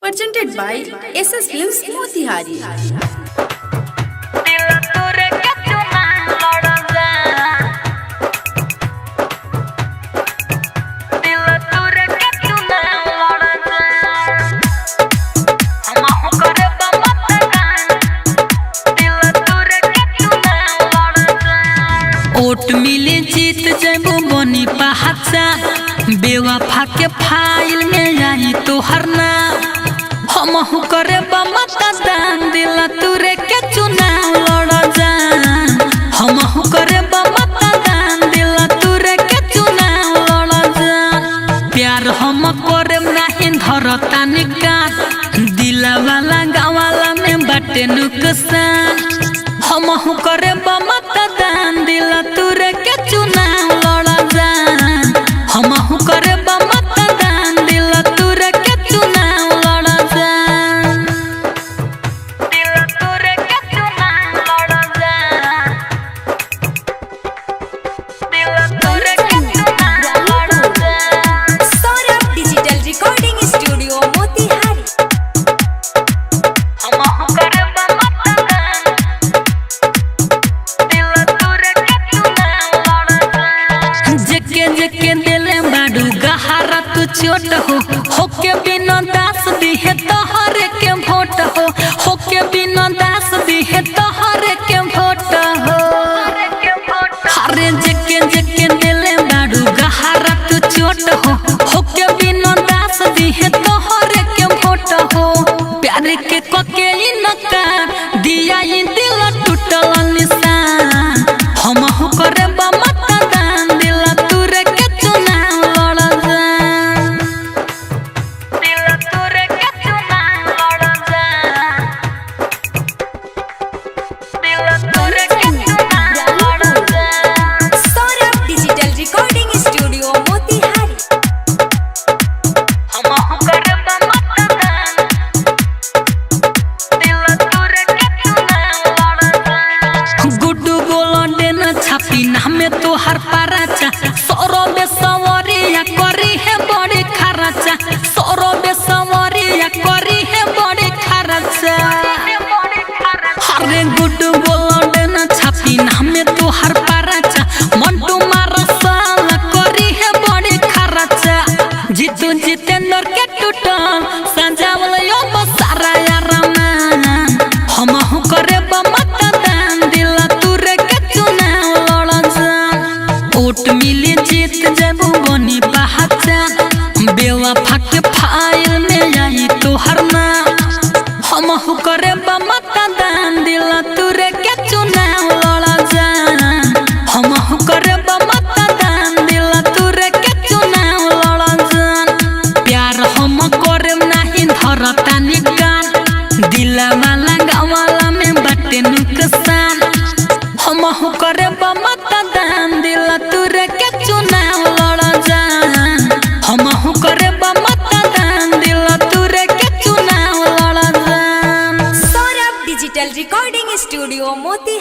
presented by SS Films Motihari. ओट मिले जीत जब बनी पहाचा बेवफा के फाइल में आई तोहर नाम हम करे बमता दान दिल तुरे के चुनाव लड़ जा हम करे बमता दान दिल तुरे के चुनाव लड़ जा प्यार हम करे नहीं धरता निकाल दिला वाला गावाला में बाटे नुकसान हम करे बमता दान दिल तुरे के चुनाव लड़ जा हम करे बमता दान दिल तुरे के चुनाव लड़ जा दिल तुरे के चुनाव लड़ जा दिल तुरे के चुनाव लड़ जा Saurabh Digital Recording Studio Motihari. हम करे बमता दान दिल तुरे के चुनाव लड़ जा जेके जेके दिले बाडू गहारा तू चोट हो होके बिना दास दिहे तोहरे के वोट हो होके बिना दास दिहे तोहरे के वोट हो हरे जेके जेके दिले बाडू गहारा तू चोट हो होके बिना दास दिहे तोहरे के वोट हो प्यार के कोके इनकार दिया ई दिल टूटल निशान हम करे बमता दान दिल तुरे के चुनाव लड़ जा दिल तुरे के चुनाव लड़ जा दिल तुरे के चुनाव लड़ जा Saurabh Digital Recording Studio Motihari. हम करे बमता दान दिल तुरे के चुनाव लड़ जा गुड्डू बोलो देना छापी नामे तो हर पाराचा सोरो बे सवरिया करी है बड़ी खराचा सोरो बे सवरिया करी है बड़ी खराचा हरे गुड्डू बोलो देना छापी नामे तो हर पाराचा मंटू मारा साल करी है बड़ी खराचा जीतू जितेंद्र के टूटा संजावल यो बसारा यार हम करे बमता दान दिल तुरे के चुनाव लड़ जा ओट मिली जीत जब बनी पहाचा बेवफा के फाइल में आई तोहर नाम हम करे बमता दान दिल तुरे के चुनाव लड़ जा हम करे बमता दान दिल तुरे के चुनाव लड़ जा प्यार हम करे नहीं धरता निकाल दिला वाला गावाला में बाटे नुकसान हम करे बमता दान दिल तुरे के चुनाव लड़ जा हम करे बमता दान दिल तुरे के चुनाव लड़ जा Saurabh Digital Recording Studio Motihari.